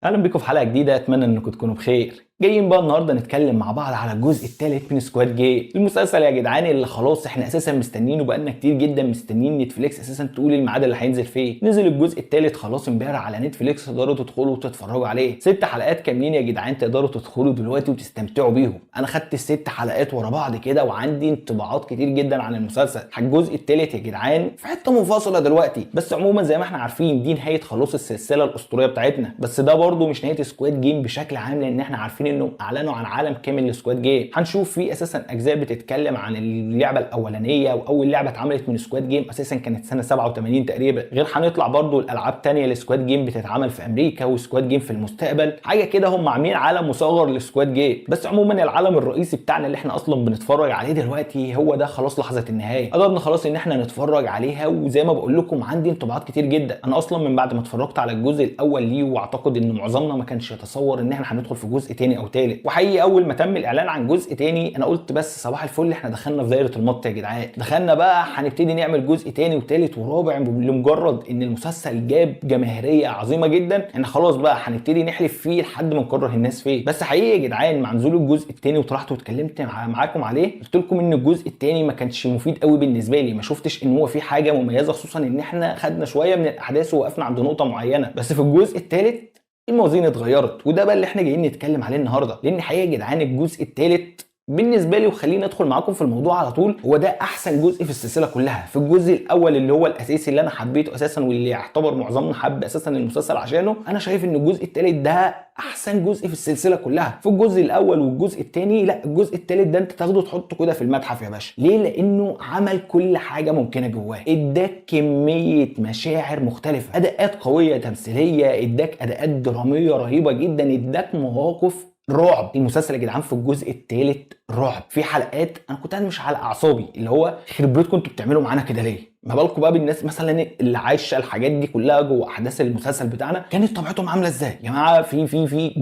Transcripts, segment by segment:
اهلا بيكم في حلقه جديده، اتمنى انكم تكونوا بخير. جايين بقى النهارده نتكلم مع بعض على الجزء الثالث من سكواد جيم، المسلسل يا جدعان اللي خلاص احنا اساسا مستنيينه، بقالنا كتير جدا مستنيين نتفليكس اساسا تقول الميعاد اللي هينزل فيه. نزل الجزء الثالث خلاص امبارح على نتفليكس، تقدروا تدخلوا وتتفرجوا عليه. 6 حلقات كاملين يا جدعان، تقدروا تدخلوا دلوقتي وتستمتعوا بيهم. انا خدت ال6 حلقات ورا بعض كده وعندي انطباعات كتير جدا عن المسلسل. الجزء الثالث يا جدعان في حته منفصله دلوقتي، بس عموما زي ما احنا عارفين دي نهايه خلاص السلسله الاسطوريه بتاعتنا. بس ده برضو مش نهايه سكواد جيم بشكل عام، لان احنا عارفين انه اعلنوا عن عالم كامل لسكواد جيم. هنشوف فيه اساسا اجزاء بتتكلم عن اللعبه الاولانيه، واول لعبه اتعملت من سكواد جيم اساسا كانت سنه 87 تقريبا. غير هنطلع برضو الالعاب تانية لسكواد جيم بتتعمل في امريكا، وسكواد جيم في المستقبل. حاجه كده هم عاملين عالم مصغر لسكواد جيم. بس عموما العالم الرئيسي بتاعنا اللي احنا اصلا بنتفرج عليه دلوقتي هو ده خلاص لحظه النهايه. قدرنا خلاص ان احنا نتفرج عليها، وزي ما بقول لكم عندي انطباعات كتير جدا. انا اصلا من بعد ما اتفرجت على الجزء الاول ليه، واعتقد ان معظمنا ما كانش يتصور ان احنا هندخل في جزء تاني او تالت. وحقيقي اول ما تم الاعلان عن جزء تاني انا قلت بس صباح الفل، احنا دخلنا في دايره المط يا جدعان. دخلنا بقى هنبتدي نعمل جزء تاني وتالت ورابع، لمجرد ان المسلسل جاب جماهيريه عظيمه جدا. احنا خلاص بقى هنبتدي نحلف فيه لحد ما نكره الناس فيه. بس حقيقي يا جدعان مع نزول الجزء التاني وطرحت واتكلمت معاكم عليه، قلت لكم ان الجزء التاني ما كانش مفيد قوي بالنسبه لي. ما شفتش ان هو فيه حاجه مميزه، خصوصا ان احنا خدنا شويه من الاحداث ووقفنا عند نقطه معينه. بس في الجزء التالت الموازين اتغيرت، وده بقى اللي احنا جايين نتكلم عليه النهارده. لان حقيقه يا جدعان الجزء الثالث بالنسبه لي، وخليني ادخل معاكم في الموضوع على طول، هو ده احسن جزء في السلسله كلها. في الجزء الاول اللي هو الاساسي اللي انا حبيته اساسا، واللي يعتبر معظمنا حب اساسا المسلسل عشانه، انا شايف ان الجزء الثالث ده احسن جزء في السلسله كلها. في الجزء الاول والجزء الثاني لا، الجزء الثالث ده انت تاخده تحطه كده في المتحف يا باشا. ليه؟ لانه عمل كل حاجه ممكنه جواه. اداك كميه مشاعر مختلفه، اداءات قويه تمثيليه، اداك اداءات دراميه رهيبه جدا، اداك مواقف رعب. المسلسل يا جدعان في الجزء الثالث رعب. في حلقات انا كنت قاعد مش على اعصابي، اللي هو يخرب بيتكم انتوا بتعملوا معانا كده ليه؟ ما بالكم بقى بالناس مثلا اللي عايشه الحاجات دي كلها جوه احداث المسلسل بتاعنا، كانت طبيعتهم عامله ازاي يا جماعه؟ في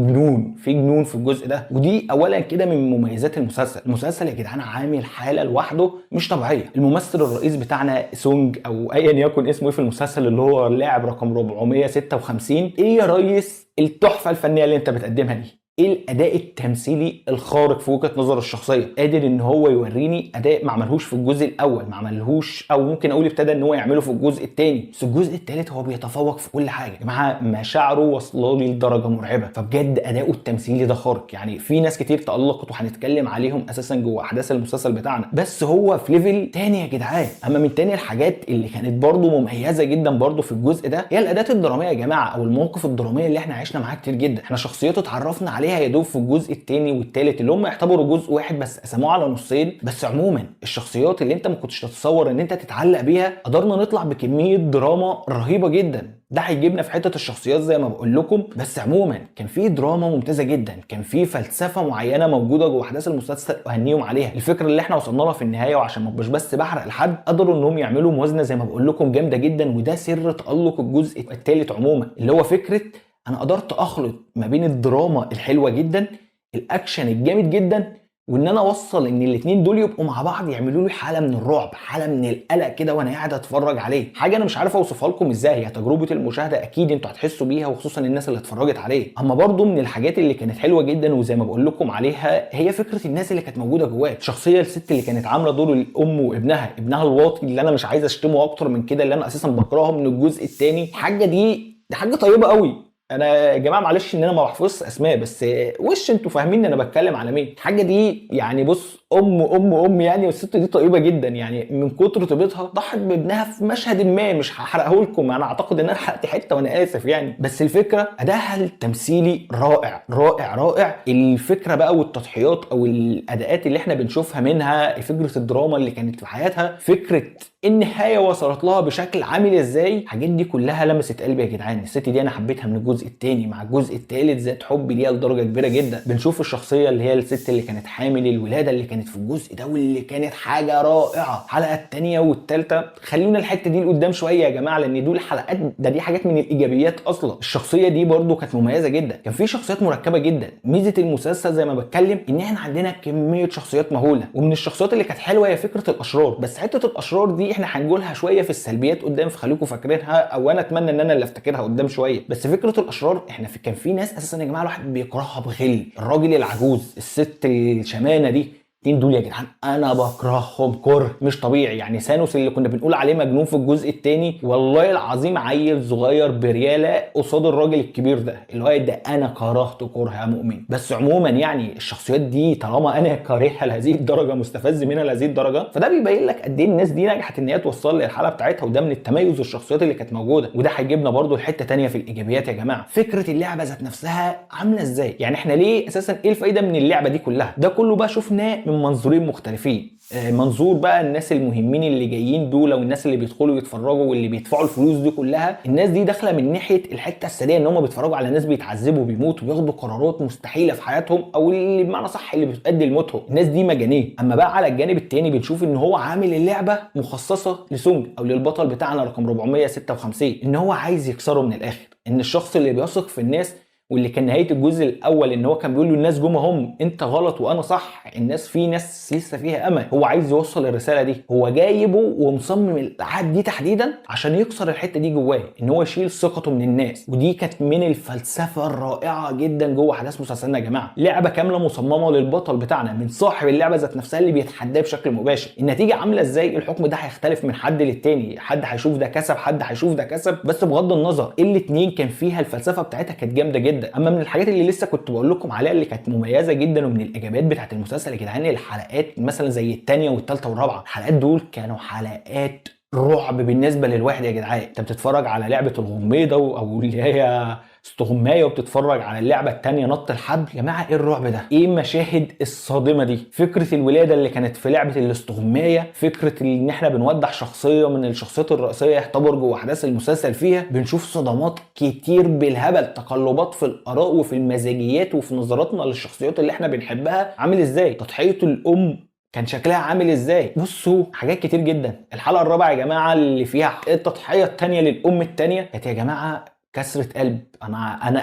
جنون في الجزء ده. ودي اولا كده من مميزات المسلسل يا جدعان عامل حاله لوحده مش طبيعيه. الممثل الرئيس بتاعنا سونج او ايا يكن اسمه ايه في المسلسل، اللي هو اللاعب رقم 456، ايه يا ريس التحفه الفنيه اللي انت بتقدمها دي؟ ايه الاداء التمثيلي الخارق في وجهه نظر الشخصيه؟ قادر ان هو يوريني اداء ما عملهوش في الجزء الاول، ما عملهوش او ممكن اقول ابتدى ان هو يعمله في الجزء الثاني. بس الجزء الثالث هو بيتفوق في كل حاجه يا جماعه. مشاعره واصله لي لدرجه مرعبه. فبجد اداؤه التمثيلي ده خارق. يعني في ناس كتير تالقت وهنتكلم عليهم اساسا جوه احداث المسلسل بتاعنا، بس هو في ليفل تاني يا جدعان. اما من تاني الحاجات اللي كانت برضو مميزه جدا برضو في الجزء ده هي الاداءات الدراميه يا جماعه، او المواقف الدراميه اللي احنا عشنا معاها كتير جدا. احنا شخصيات اتعرفنا عليها يا دوب في الجزء الثاني والثالث، اللي هم يعتبروا جزء واحد بس قسموه على نصين. بس عموما الشخصيات اللي انت ما كنتش تتصور ان انت تتعلق بيها، قدرنا نطلع بكميه دراما رهيبه جدا. ده هيجيبنا في حته الشخصيات زي ما بقول لكم. بس عموما كان في دراما ممتازه جدا، كان في فلسفه معينه موجوده جوه احداث المسلسل واهنيهم عليها. الفكره اللي احنا وصلنا لها في النهايه، وعشان ما ابقاش بس بحرق لحد، قدروا انهم يعملوا موازنه زي ما بقول لكم جامده جدا. وده سر تالق الجزء الثالث عموما، اللي هو فكره انا قدرت اخلط ما بين الدراما الحلوه جدا، الاكشن الجامد جدا، وان انا اوصل ان الاثنين دول يبقوا مع بعض يعملوا لي حاله من الرعب، حاله من القلق كده وانا قاعد اتفرج عليه. حاجه انا مش عارف اوصفها لكم ازاي. هي تجربه المشاهده اكيد انتوا هتحسوا بيها، وخصوصا الناس اللي اتفرجت عليه. اما برضو من الحاجات اللي كانت حلوه جدا وزي ما بقول لكم عليها، هي فكره الناس اللي كانت موجوده جواه. شخصيه الست اللي كانت عامله دور الام وابنها الواطي، اللي انا مش عايز اشتمه اكتر من كده، اللي انا اساسا بكرهه من الجزء الثاني. الحاجه دي حاجه طيبه قوي. انا يا جماعه معلش ان انا ما بحفظش اسماء، بس وش انتوا فاهمين انا بتكلم على مين. الحاجه دي يعني بص ام يعني، والست دي طيبه جدا. يعني من كتر طيبتها ضحت بابنها في مشهد ما، مش هحرقه لكم، انا اعتقد ان انا حرقت حته وانا اسف يعني. بس الفكره ادائها التمثيلي رائع رائع رائع. الفكره بقى والتضحيات او الاداءات اللي احنا بنشوفها منها، فكره الدراما اللي كانت في حياتها، فكره النهايه وصلت لها بشكل عامل ازاي، الحاجات دي كلها لمست قلبي يا جدعان. الست دي انا حبيتها من الجزء الثاني مع الجزء الثالث، زاد حبي ليها لدرجه كبيره جدا. بنشوف الشخصيه اللي هي الست اللي كانت حامل، الولاده اللي كانت في الجزء ده، واللي كانت حاجه رائعه. الحلقه الثانيه والثالثه خلونا الحته دي لقدام شويه يا جماعه، لان دول حلقات دي حاجات من الايجابيات اصلا. الشخصيه دي برده كانت مميزه جدا. كان في شخصيات مركبه جدا. ميزه المسلسل زي ما بتكلم ان احنا عندنا كميه شخصيات مهوله. ومن الشخصيات اللي كانت حلوه هي فكره الاشرار. بس حته الاشرار دي احنا هنقولها شويه في السلبيات قدام، فخليكم فاكرينها، او انا اتمنى ان انا اللي افتكرها قدام شويه. بس فكره الاشرار احنا كان في ناس اساسا يا جماعه الواحد بيكرهها بغل. الراجل العجوز، الست الشمانه دي، الاتنين دول يا جدعان انا بكرههم كره مش طبيعي. يعني سانوس اللي كنا بنقول عليه مجنون في الجزء الثاني، والله العظيم عيل صغير برياله قصاد الراجل الكبير ده، اللي هو ده انا كرهته كره يا مؤمن. بس عموما يعني الشخصيات دي طالما انا كارهها لهذه الدرجه، مستفز منها لهذه الدرجه، فده بيبين لك قد ايه الناس دي نجحت ان هي توصل للحاله بتاعتها. وده من التميز والشخصيات اللي كانت موجوده. وده هيجيبنا برده لحته ثانيه في الايجابيات يا جماعه. فكره اللعبه ذات نفسها عامله ازاي؟ يعني احنا ليه اساسا ايه الفايده من اللعبه دي كلها؟ ده كله بقى شفناه من منظورين مختلفين. منظور بقى الناس المهمين اللي جايين دول، والناس اللي بيدخلوا يتفرجوا واللي بيدفعوا الفلوس دي كلها. الناس دي داخله من ناحيه الحته السريه، ان هم بيتفرجوا على ناس بيتعذبوا وبيموتوا وياخدوا قرارات مستحيله في حياتهم، او اللي بمعنى صح اللي بتؤدي لموتهم. الناس دي مجانيه. اما بقى على الجانب الثاني بنشوف ان هو عامل اللعبه مخصصه لسونج او للبطل بتاعنا رقم 456، ان هو عايز يكسره من الاخر. ان الشخص اللي بيثق في الناس، واللي كان نهايه الجزء الاول ان هو كان بيقول له الناس جم هم انت غلط وانا صح، الناس في ناس لسه فيها امل. هو عايز يوصل الرساله دي، هو جايبه ومصمم الالعاب دي تحديدا عشان يكسر الحته دي جواه، ان هو يشيل ثقته من الناس. ودي كانت من الفلسفه الرائعه جدا جوه احداث مسلسلنا يا جماعه. لعبه كامله مصممه للبطل بتاعنا من صاحب اللعبه ذات نفسها اللي بيتحداه بشكل مباشر. النتيجه عامله ازاي؟ الحكم ده هيختلف من حد للتاني، حد هيشوف ده كسب، حد هيشوف ده كسب. بس بغض النظر الاتنين كان فيها الفلسفه بتاعتها كانت جامده جدا. اما من الحاجات اللي لسه كنت بقول لكم عليها اللي كانت مميزه جدا ومن الايجابيات بتاعت المسلسل يا جدعان، الحلقات مثلا زي الثانيه والثالثه والرابعه. الحلقات دول كانوا حلقات رعب بالنسبه للواحد يا جدعان. انت بتتفرج على لعبه الغميضه او اللي هي استغمايه، وبتتفرج على اللعبه الثانيه نط الحبل. يا جماعه ايه الرعب ده؟ ايه المشاهد الصادمه دي؟ فكره الولاده اللي كانت في لعبه الاستغمايه، فكره ان احنا بنودع شخصيه من الشخصيات الرئيسيه يعتبر جوه احداث المسلسل فيها. بنشوف صدمات كتير بالهبل، تقلبات في الاراء وفي المزاجيات وفي نظراتنا للشخصيات اللي احنا بنحبها عامل ازاي، تضحيه الام كان شكلها عامل ازاي. بصوا حاجات كتير جدا. الحلقه الرابعه يا جماعه اللي فيها التضحيه الثانيه للام الثانيه كانت يا جماعه كسرة قلب.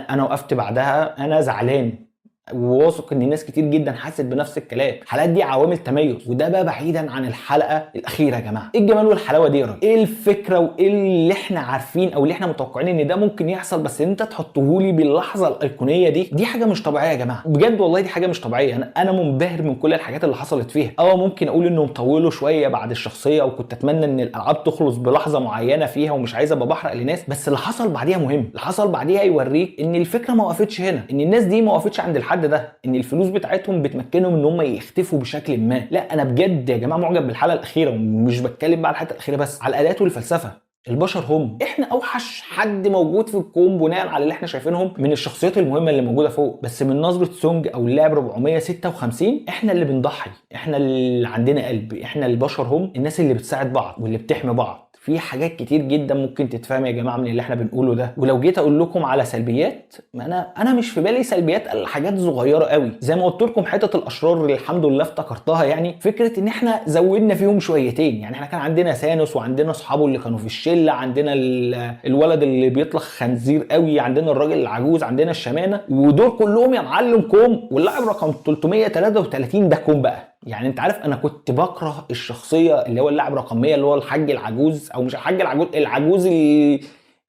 انا وقفت بعدها انا زعلان، وواثق ان ناس كتير جدا حست بنفس الكلام. الحلقات دي عوامل تميز، وده بقى بعيدا عن الحلقه الاخيره يا جماعه. ايه الجمال والحلاوه دي يا راجل؟ ايه الفكره وايه اللي احنا عارفين او اللي احنا متوقعين ان ده ممكن يحصل، بس انت تحطه لي باللحظه الايقونيه دي حاجه مش طبيعيه يا جماعه. بجد والله دي حاجه مش طبيعيه. انا منبهر من كل الحاجات اللي حصلت فيها. ممكن اقول انه مطولوا شويه بعد الشخصيه، او كنت اتمنى ان الالعاب تخلص بلحظه معينه فيها، ومش عايز ابقى بحرق لناس. بس اللي حصل بعديها مهم. اللي حصل بعديها يوريك ان الفكره ما وقفتش هنا، ان الناس دي ما وقفتش عند الحد ده، ان الفلوس بتاعتهم بتمكنهم ان هم يختفوا بشكل ما. لا انا بجد يا جماعه معجب بالحلقه الاخيره، ومش بتكلم بقى على الحلقه الاخيره بس، على الاداءات والفلسفه. البشر هم احنا اوحش حد موجود في الكون بناء على اللي احنا شايفينهم من الشخصيات المهمه اللي موجوده فوق. بس من نظره سونج او اللاعب 456 احنا اللي بنضحي، احنا اللي عندنا قلب، احنا البشر هم الناس اللي بتساعد بعض واللي بتحمي بعض. في حاجات كتير جدا ممكن تتفهم يا جماعه من اللي احنا بنقوله ده. ولو جيت اقول لكم على سلبيات، ما انا مش في بالي سلبيات، حاجات صغيره قوي. زي ما قلت لكم حته الاشرار اللي الحمد لله افتكرتها. يعني فكره ان احنا زودنا فيهم شويتين. يعني احنا كان عندنا ثانوس، وعندنا اصحابه اللي كانوا في الشله، عندنا الولد اللي بيطلق خنزير قوي، عندنا الراجل العجوز، عندنا الشمانه، ودول كلهم يا معلم كوم. واللاعب رقم 333 ده كوم بقى. يعني انت عارف انا كنت بكره الشخصيه اللي هو اللاعب رقم 100 اللي هو الحاج العجوز، او مش الحاج العجوز، العجوز اللي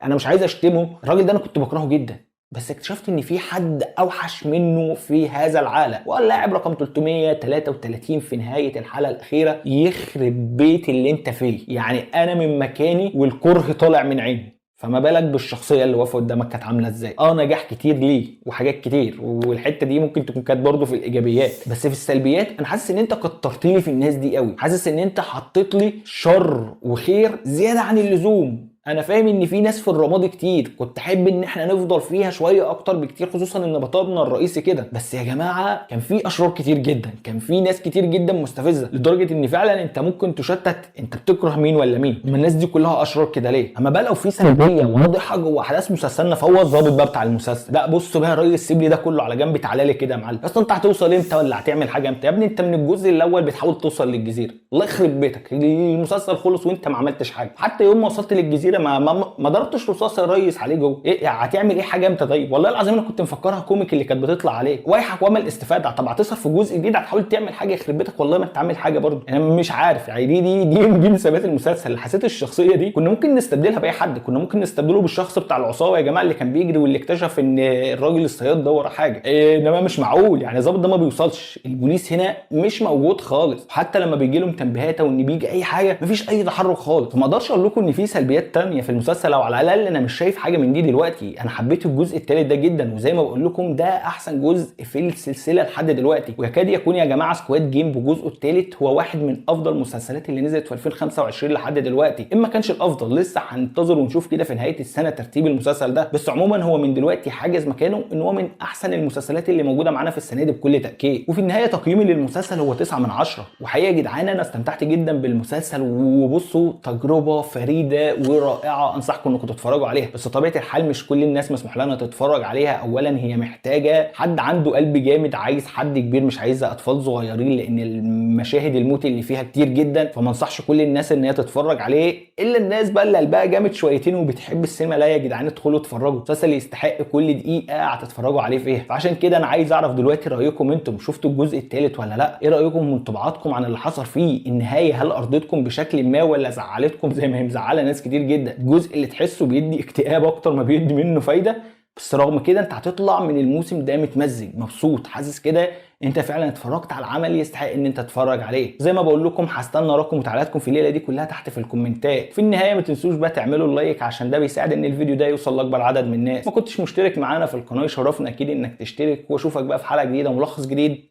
انا مش عايز اشتمه. الراجل ده انا كنت بكرهه جدا، بس اكتشفت ان في حد اوحش منه في هذا العالم، واللاعب رقم 333 في نهايه الحلقه الاخيره. يخرب بيت اللي انت فيه. يعني انا من مكاني والكره طالع من عيني، فما بالك بالشخصيه اللي واقفه قدامك كانت عامله ازاي. نجاح كتير ليه وحاجات كتير، والحته دي ممكن تكون كانت برضه في الايجابيات. بس في السلبيات انا حاسس ان انت كترت لي في الناس دي قوي. حاسس ان انت حطيت لي شر وخير زياده عن اللزوم. انا فاهم ان في ناس في الرمادي كتير، كنت احب ان احنا نفضل فيها شويه اكتر بكتير، خصوصا ان بطلنا الرئيسي كده. بس يا جماعه كان في اشرار كتير جدا، كان في ناس كتير جدا مستفزه، لدرجه ان فعلا انت ممكن تشتت انت بتكره مين ولا مين. اما الناس دي كلها اشرار كده ليه؟ اما بقى لو في سلبيه واضحه جوه احداث مسلسلنا، فهو الظابط بقى بتاع المسلسل. لا بص بقى يا ريس، سيب لي ده كله على جنب، تعالى لي كده يا معلم. اصل انت هتوصل امتى ولا هتعمل حاجه امتى يا ابني؟ انت من الجزء الاول بتحاول توصل للجزيره، الله يخرب بيتك، المسلسل خلص وانت ما عملتش حاجه. حتى يوم ما وصلت للجزيره كده ما ضربتش رصاص يا ريس عليه جوه. ايه هتعمل ايه حاجه امتى؟ طيب والله العظيم انا كنت مفكرها كوميك اللي كانت بتطلع عليه. وايحك وما الاستفاده؟ طب هتصرف في جزء جديد هتحاول تعمل حاجه يخرب بيتك، والله ما انت عامل حاجه برضه. انا مش عارف يعني دي من ثبات المسلسل. حسيت الشخصيه دي كنا ممكن نستبدلها باي حد، كنا ممكن نستبدله بالشخص بتاع العصابه يا جماعه اللي كان بيجري واللي اكتشف ان الراجل الصياد ده ورا حاجه. انما مش معقول يعني الظابط ده ما بيوصلش، البوليس هنا مش موجود خالص، حتى لما بيجي لهم تنبيهات او ان بيجي اي حاجه مفيش اي تحرك خالص. فما اقدرش اقول لكم ان في سلبيات تانية في المسلسل، او على الاقل انا مش شايف حاجه من دي دلوقتي. انا حبيت الجزء الثالث ده جدا، وزي ما بقول لكم ده احسن جزء في السلسله لحد دلوقتي، ويكاد يكون يا جماعه سكواد جيم بجزءه الثالث هو واحد من افضل المسلسلات اللي نزلت في 2025 لحد دلوقتي، اما كانش الافضل. لسه هننتظر ونشوف كده في نهايه السنه ترتيب المسلسل ده، بس عموما هو من دلوقتي حاجز مكانه ان هو من احسن المسلسلات اللي موجوده معانا في السنه دي بكل تاكيد. وفي النهايه تقييمي للمسلسل هو 9 من 10. وحقيقه يا جدعان انا استمتعت جدا بالمسلسل، وبصوا تجربه فريده ورائعه، انصحكم انكم تتفرجوا عليها. بس طبيعه الحال مش كل الناس مسموح لها تتفرج عليها. اولا هي محتاجه حد عنده قلب جامد، عايز حد كبير مش عايزه اطفال صغيرين، لان المشاهد الموت اللي فيها كتير جدا، فما انصحش كل الناس ان هي تتفرج عليه، الا الناس بقى اللي قلبها جامد شويتين وبتحب السينما. لا يا جدعان ادخلوا اتفرجوا، مسلسل يستحق كل دقيقه هتتفرجوا عليه فيها. فعشان كده انا عايز اعرف دلوقتي رايكم انتم، شفتوا الجزء الثالث ولا لا؟ ايه رايكم وانطباعاتكم عن اللي حصل فيه؟ النهايه هل ارضتكم بشكل ما ولا زعلتكم زي ما هي مزعله ناس كتير جدا؟ الجزء اللي تحسه بيدي اكتئاب اكتر ما بيدي منه فايده، بس رغم كده انت هتطلع من الموسم ده متمزج مبسوط، حاسس كده انت فعلا اتفرجت على عمل يستحق ان انت تتفرج عليه. زي ما بقول لكم هستنى رايكم وتعليقاتكم في الليله دي كلها تحت في الكومنتات. في النهايه ما تنسوش بقى تعملوا اللايك عشان ده بيساعد ان الفيديو ده يوصل لاكبر عدد من الناس. ما كنتش مشترك معانا في القناه يشرفنا اكيد انك تشترك، واشوفك بقى في حلقه جديده وملخص جديد.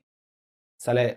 سلام.